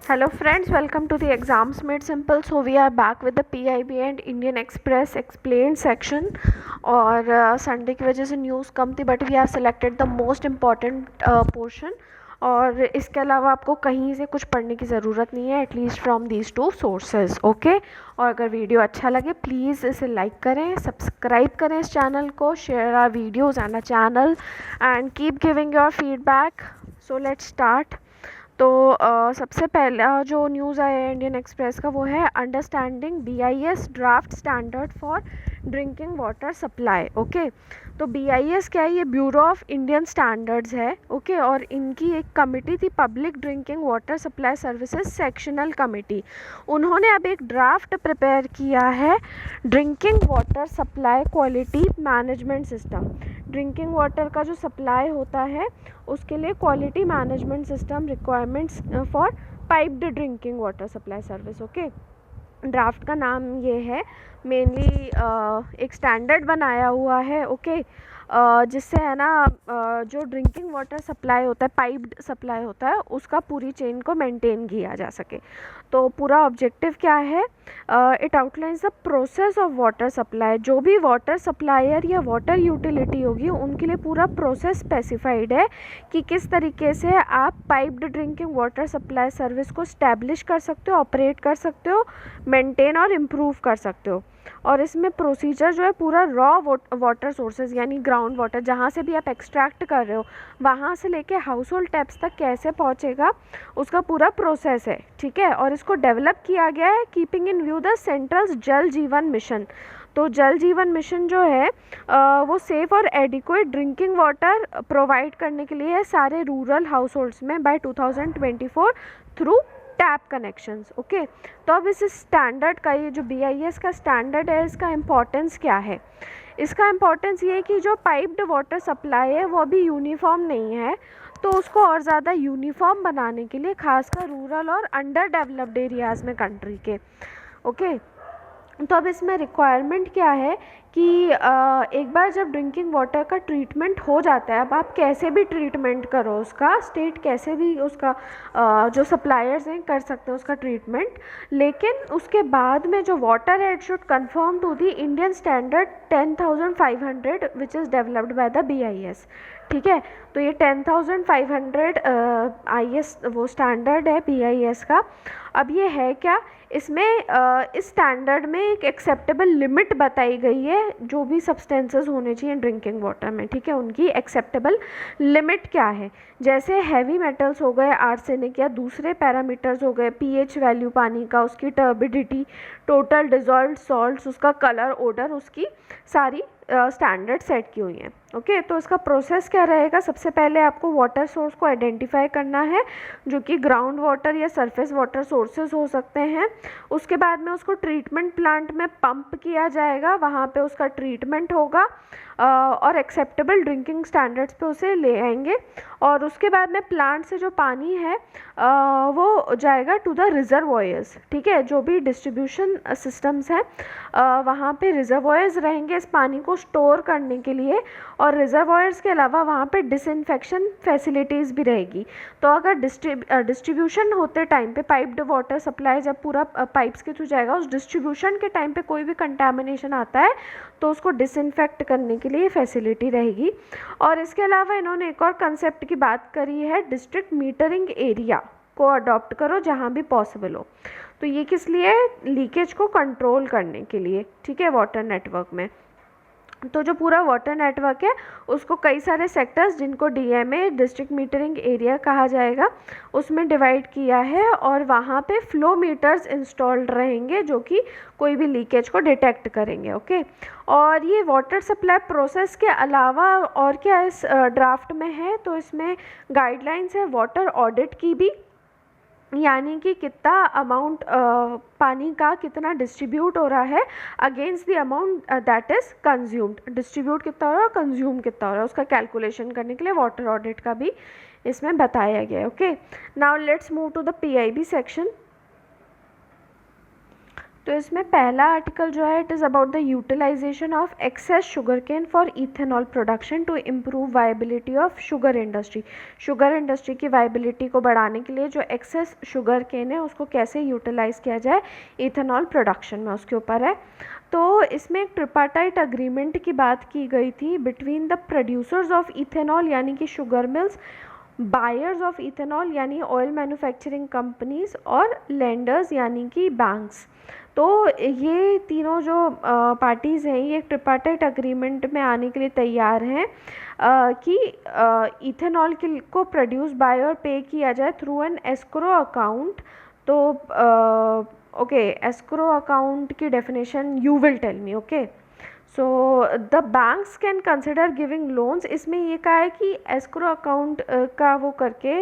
Hello friends, welcome to the Exams Made Simple. So we are back with the PIB and Indian Express explained section. और Sunday की वजह से news कम थी but we have selected the most important portion. और इसके अलावा आपको कहीं से कुछ पढ़ने की ज़रूरत नहीं है, at least from these two sources. Okay, और अगर वीडियो अच्छा लगे प्लीज़ इसे लाइक करें, सब्सक्राइब करें इस चैनल को, share our videos and a channel and keep giving your feedback. So let's start. तो सबसे पहला जो न्यूज़ आया है इंडियन एक्सप्रेस का वो है understanding BIS draft standard for drinking water supply. Okay, तो BIS क्या है? ये ब्यूरो ऑफ इंडियन स्टैंडर्ड्स है. ओके, और इनकी एक कमिटी थी public drinking water supply services sectional committee. उन्होंने अब एक ड्राफ्ट प्रिपेयर किया है drinking water supply quality management system. Drinking water का जो सप्लाई होता है उसके लिए quality management system requirements for piped drinking water supply service. Okay, draft का नाम ये है. मेनली एक स्टैंडर्ड बनाया हुआ है. ओके, जिससे है ना जो ड्रिंकिंग वाटर सप्लाई होता है, पाइप्ड सप्लाई होता है, उसका पूरी चेन को मेंटेन किया जा सके. तो पूरा ऑब्जेक्टिव क्या है? It outlines the process of water supply. जो भी वाटर सप्लायर या वाटर यूटिलिटी होगी उनके लिए पूरा प्रोसेस स्पेसिफाइड है कि किस तरीके से आप piped drinking water supply service को स्टैब्लिश कर सकते हो, ऑपरेट कर सकते हो, मेंटेन और इम्प्रूव कर सकते हो. और इसमें प्रोसीजर जो है पूरा रॉ वाटर सोर्सेज यानी ग्राउंड वाटर जहाँ से भी आप एक्सट्रैक्ट कर रहे हो वहाँ से लेके हाउस होल्ड टैप्स तक कैसे पहुँचेगा उसका पूरा प्रोसेस है. ठीक है, और इसको डेवलप किया गया है keeping in view the central जल जीवन मिशन. तो जल जीवन मिशन जो है वो सेफ और एडिक्वेट ड्रिंकिंग वाटर प्रोवाइड करने के लिए है सारे रूरल हाउस होल्ड्स में by 2024 through tap connections. Okay, तो अब इस स्टैंडर्ड का, ये जो BIS का स्टैंडर्ड है, इसका इम्पोर्टेंस क्या है? इसका इम्पोर्टेंस ये है कि जो पाइप्ड वाटर सप्लाई है वो अभी यूनिफॉर्म नहीं है, तो उसको और ज़्यादा यूनिफॉर्म बनाने के लिए खासकर रूरल और अंडर डेवलप्ड एरियाज़ में कंट्री के. ओके, तो अब इसमें रिक्वायरमेंट क्या है कि एक बार जब ड्रिंकिंग वाटर का ट्रीटमेंट हो जाता है, अब आप कैसे भी ट्रीटमेंट करो उसका, स्टेट कैसे भी उसका जो सप्लायर्स हैं कर सकते हैं उसका ट्रीटमेंट, लेकिन उसके बाद में जो water head should conform to the Indian standard 10,500 which is developed by the BIS. ठीक है, तो ये 10,500 IS वो स्टैंडर्ड है BIS का. अब ये है क्या? इसमें इस स्टैंडर्ड में एक एक्सेप्टेबल लिमिट बताई गई है जो भी सब्सटेंसेस होने चाहिए ड्रिंकिंग वाटर में. ठीक है, उनकी एक्सेप्टेबल लिमिट क्या है? जैसे हैवी मेटल्स हो गए, आर्सेनिक या दूसरे पैरामीटर्स हो गए, pH वैल्यू पानी का, उसकी टर्बिडिटी, टोटल डिजॉल्व्ड सॉल्ट्स, उसका कलर, ओडर, उसकी सारी स्टैंडर्ड सेट की हुई हैं. ओके, तो इसका प्रोसेस क्या रहेगा? सबसे पहले आपको वाटर सोर्स को आइडेंटिफाई करना है जो कि ग्राउंड वाटर या सरफेस वाटर सोर्सेज हो सकते हैं. उसके बाद में उसको ट्रीटमेंट प्लांट में पंप किया जाएगा, वहाँ पे उसका ट्रीटमेंट होगा और एक्सेप्टेबल ड्रिंकिंग स्टैंडर्ड्स पे उसे ले आएंगे. और उसके बाद में प्लांट से जो पानी है वो जाएगा टू द रिजर्वॉयर्स. ठीक है, जो भी डिस्ट्रीब्यूशन सिस्टम्स हैं वहाँ पे रिजर्वॉयर्स रहेंगे इस पानी को स्टोर करने के लिए, और रिजर्वॉयर्स के अलावा वहाँ पे डिसइंफेक्शन फैसिलिटीज़ भी रहेगी. तो अगर डिस्ट्रीब्यूशन होते टाइम पे पाइप्ड वाटर सप्लाई जब पूरा पाइप्स के थ्रू जाएगा, उस डिस्ट्रीब्यूशन के टाइम पे कोई भी कंटामिनेशन आता है तो उसको डिसइंफेक्ट करने के लिए फैसिलिटी रहेगी. और इसके अलावा इन्होंने एक और कंसेप्ट की बात करी है, डिस्ट्रिक्ट मीटरिंग एरिया को अडॉप्ट करो जहाँ भी पॉसिबल हो. तो ये किस लिए? लीकेज को कंट्रोल करने के लिए. ठीक है, वाटर नेटवर्क में. तो जो पूरा वाटर नेटवर्क है उसको कई सारे सेक्टर्स जिनको DMA डिस्ट्रिक्ट मीटरिंग एरिया कहा जाएगा उसमें डिवाइड किया है, और वहाँ पे फ्लो मीटर्स इंस्टॉल्ड रहेंगे जो कि कोई भी लीकेज को डिटेक्ट करेंगे. ओके, और ये वाटर सप्लाई प्रोसेस के अलावा और क्या इस ड्राफ्ट में है? तो इसमें गाइडलाइंस है वाटर ऑडिट की भी, यानी कि कितना अमाउंट पानी का कितना डिस्ट्रीब्यूट हो रहा है against the amount that is consumed. Distribute कितना हो रहा है और कंज्यूम कितना हो रहा है उसका कैलकुलेशन करने के लिए वाटर ऑडिट का भी इसमें बताया गया है. Okay, now let's move to the PIB section. तो इसमें पहला आर्टिकल जो है, it is about the utilisation of excess sugar cane for ethanol production to improve viability of sugar industry. Sugar industry की वायबिलिटी को बढ़ाने के लिए जो एक्सेस शुगर केन है उसको कैसे यूटिलाइज किया जाए इथेनॉल प्रोडक्शन में, उसके ऊपर है। तो इसमें एक ट्रिपार्टाइट अग्रीमेंट की बात की गई थी between the producers of ethanol यानी कि sugar mills, buyers of ethanol यानी ऑयल मैन्युफैक्चरिंग कंपनीज, और लेंडर्स यानी कि बैंक्स। तो ये तीनों जो पार्टीज़ हैं ये ट्रिपार्टाइट अग्रीमेंट में आने के लिए तैयार हैं कि इथेनॉल को प्रोड्यूस बाय और पे किया जाए थ्रू एन एस्क्रो अकाउंट। तो ओके, एस्क्रो अकाउंट की definition you will tell me, okay. So the banks can consider giving loans. इसमें ये कहा है कि एस्क्रो अकाउंट का वो करके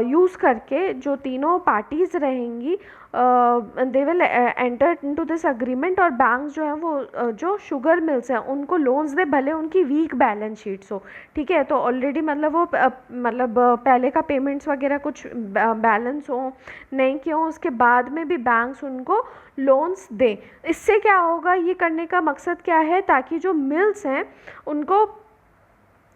यूज़ करके जो तीनों पार्टीज़ रहेंगी they will enter into this agreement, और बैंक्स जो हैं वो जो शुगर मिल्स हैं उनको लोन्स दे, भले उनकी वीक बैलेंस शीट्स हो, ठीक है। तो ऑलरेडी मतलब वो मतलब पहले का पेमेंट्स वगैरह कुछ बैलेंस हो नहीं किया हो, उसके बाद में भी बैंक्स उनको लोन्स दें। इससे क्या होगा, ये करने का मकसद क्या है, ताकि जो मिल्स हैं उनको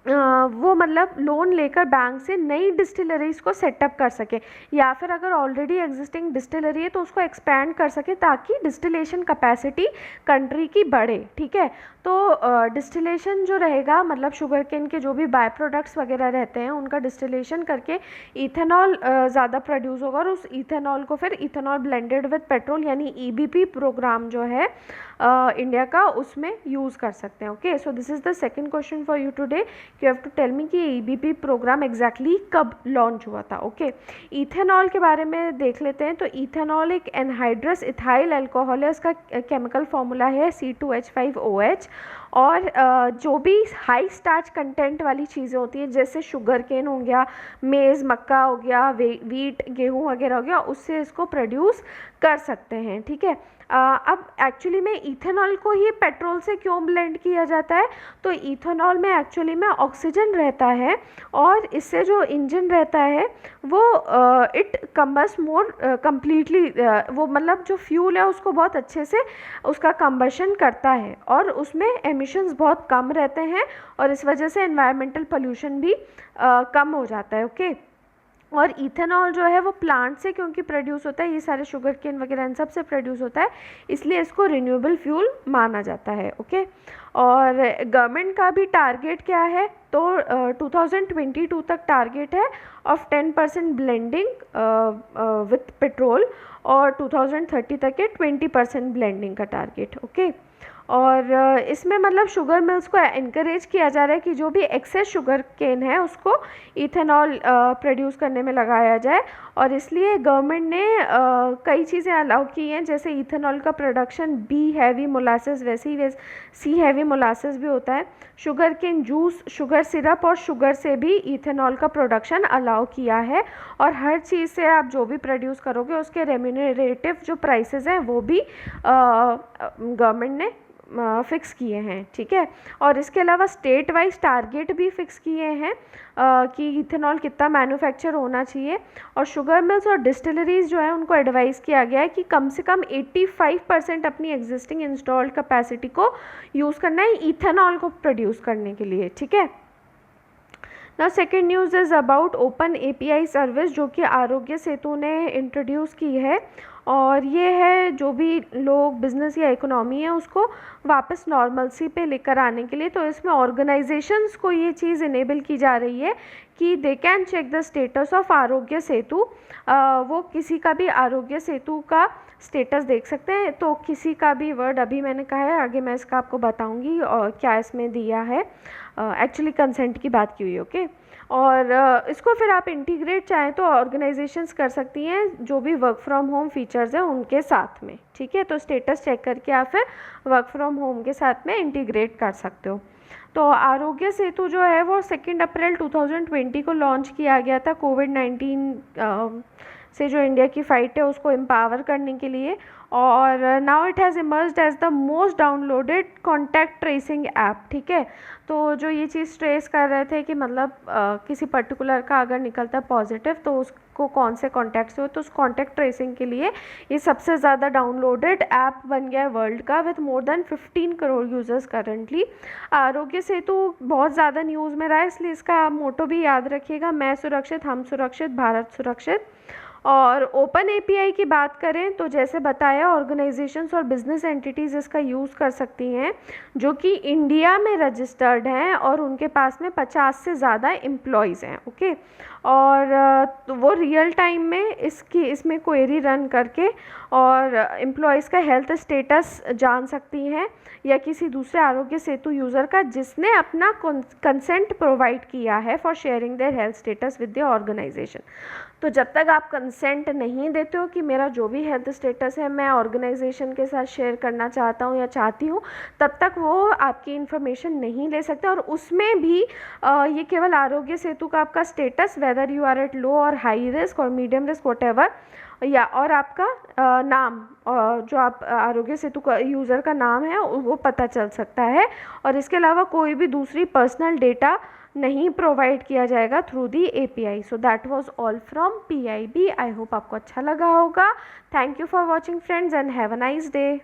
वो मतलब लोन लेकर बैंक से नई डिस्टिलरीज को सेटअप कर सके, या फिर अगर ऑलरेडी एग्जिस्टिंग डिस्टिलरी है तो उसको एक्सपैंड कर सके ताकि डिस्टिलेशन कैपेसिटी कंट्री की बढ़े, ठीक है। तो डिस्टिलेशन जो रहेगा मतलब शुगर केन के जो भी बाय प्रोडक्ट्स वगैरह रहते हैं उनका डिस्टिलेशन करके इथेनॉल ज़्यादा प्रोड्यूस होगा, और उस इथेनॉल को फिर इथेनॉल ब्लेंडेड विद पेट्रोल यानी ईबीपी प्रोग्राम जो है इंडिया का उसमें यूज़ कर सकते हैं, okay. So this is the second question for you today, you have to tell me कि ईबीपी प्रोग्राम एग्जैक्टली कब लॉन्च हुआ था, ओके। इथेनॉल के बारे में देख लेते हैं। तो इथेनॉल एक एनहाइड्रस इथाइल अल्कोहल है, उसका केमिकल फॉर्मूला है C2H5OH। और जो भी हाई स्टार्च कंटेंट वाली चीज़ें होती हैं जैसे शुगर केन हो गया, मेज़ मक्का हो गया, वीट गेहूँ वगैरह हो गया, उससे इसको प्रोड्यूस कर सकते हैं, ठीक है। अब एक्चुअली में इथेनॉल को ही पेट्रोल से क्यों ब्लेंड किया जाता है, तो इथेनॉल में एक्चुअली में ऑक्सीजन रहता है, और इससे जो इंजन रहता है वो इट कम्बस्ट मोर कम्प्लीटली, वो मतलब जो फ्यूल है उसको बहुत अच्छे से उसका कम्बशन करता है, और उसमें एमिशंस बहुत कम रहते हैं, और इस वजह से एनवायरमेंटल पोल्यूशन भी कम हो जाता है, ओके। और इथेनॉल जो है वो प्लांट से क्योंकि प्रोड्यूस होता है, ये सारे शुगर केन वगैरह इन सब से प्रोड्यूस होता है, इसलिए इसको रिन्यूएबल फ्यूल माना जाता है, ओके। और गवर्नमेंट का भी टारगेट क्या है, तो 2022 तक टारगेट है ऑफ 10% ब्लेंडिंग विथ पेट्रोल, और 2030 तक है 20% ब्लेंडिंग का टारगेट, ओके। और इसमें मतलब शुगर मिल्स को इनकरेज किया जा रहा है कि जो भी एक्सेस शुगर केन है उसको इथेनॉल प्रोड्यूस करने में लगाया जाए, और इसलिए गवर्नमेंट ने कई चीज़ें अलाउ की हैं, जैसे इथेनॉल का प्रोडक्शन बी हैवी मोलासेस, वैसे ही सी हैवी मोलासेस भी होता है, sugar cane juice, sugar syrup और शुगर से भी इथेनॉल का प्रोडक्शन अलाउ किया है। और हर चीज़ से आप जो भी प्रोड्यूस करोगे उसके रेम्यूनरेटिव जो प्राइसेस हैं वो भी गवर्नमेंट ने फिक्स किए हैं, ठीक है। और इसके अलावा स्टेट वाइज टारगेट भी फिक्स किए हैं कि इथेनॉल कितना मैन्युफैक्चर होना चाहिए, और शुगर मिल्स और डिस्टिलरीज जो है उनको एडवाइस किया गया है कि कम से कम 85% अपनी एग्जिस्टिंग इंस्टॉल्ड कैपेसिटी को यूज़ करना है इथेनॉल को प्रोड्यूस करने के लिए, ठीक है। Now second news is about open API service, जो कि आरोग्य सेतु ने इंट्रोड्यूस की है, और ये है जो भी लोग बिजनेस या इकोनॉमी है उसको वापस नॉर्मलसी पे लेकर आने के लिए। तो इसमें ऑर्गेनाइजेशंस को ये चीज़ इनेबल की जा रही है कि they can check the status of Aarogya Setu, वो किसी का भी आरोग्य सेतु का स्टेटस देख सकते हैं। तो किसी का भी वर्ड अभी मैंने कहा है, आगे मैं इसका आपको बताऊंगी और क्या इसमें दिया है, एक्चुअली कंसेंट की बात की हुई, ओके। और इसको फिर आप इंटीग्रेट चाहें तो ऑर्गेनाइजेशंस कर सकती हैं जो भी वर्क फ्रॉम होम फीचर्स हैं उनके साथ में, ठीक है। तो स्टेटस चेक करके आप फिर वर्क फ्रॉम होम के साथ में इंटीग्रेट कर सकते हो। तो आरोग्य सेतु जो है वो 2 अप्रैल 2020 को लॉन्च किया गया था कोविड-19 से जो इंडिया की फ़ाइट है उसको एम्पावर करने के लिए, और now it has emerged as the most downloaded contact tracing app, ठीक है। तो जो ये चीज़ ट्रेस कर रहे थे कि मतलब किसी पर्टिकुलर का अगर निकलता है पॉजिटिव तो किसको कौन से कॉन्टैक्ट्स हो, तो उस कॉन्टैक्ट ट्रेसिंग के लिए ये सबसे ज़्यादा डाउनलोडेड ऐप बन गया है वर्ल्ड का, with more than 15 crore users currently. Aarogya Setu बहुत ज़्यादा न्यूज़ में रहा है, इसलिए इसका मोटो भी याद रखिएगा, मैं सुरक्षित, हम सुरक्षित, भारत सुरक्षित। और ओपन एपीआई की बात करें तो जैसे बताया, ऑर्गेनाइजेशंस और बिजनेस एंटिटीज़ इसका यूज़ कर सकती हैं जो कि इंडिया में रजिस्टर्ड हैं और उनके पास में 50 से ज़्यादा एम्प्लॉयज़ हैं, ओके। और तो वो रियल टाइम में इसमें क्वेरी रन करके और एम्प्लॉयज़ का हेल्थ स्टेटस जान सकती हैं, या किसी दूसरे आरोग्य सेतु यूज़र का जिसने अपना कंसेंट प्रोवाइड किया है for sharing their health status with the organisation. तो जब तक आप कंसेंट नहीं देते हो कि मेरा जो भी हेल्थ स्टेटस है मैं ऑर्गेनाइजेशन के साथ शेयर करना चाहता हूँ या चाहती हूँ, तब तक वो आपकी इन्फॉर्मेशन नहीं ले सकते। और उसमें भी ये केवल आरोग्य सेतु का आपका status, whether you are at low और हाई रिस्क और मीडियम रिस्क व्हाटएवर, या और आपका नाम, जो आप आरोग्य सेतु का यूज़र का नाम है वो पता चल सकता है। और इसके अलावा कोई भी दूसरी पर्सनल डेटा नहीं प्रोवाइड किया जाएगा through the API. So that was all from PIB. I hope आपको अच्छा लगा होगा। Thank you for watching friends and have a nice day.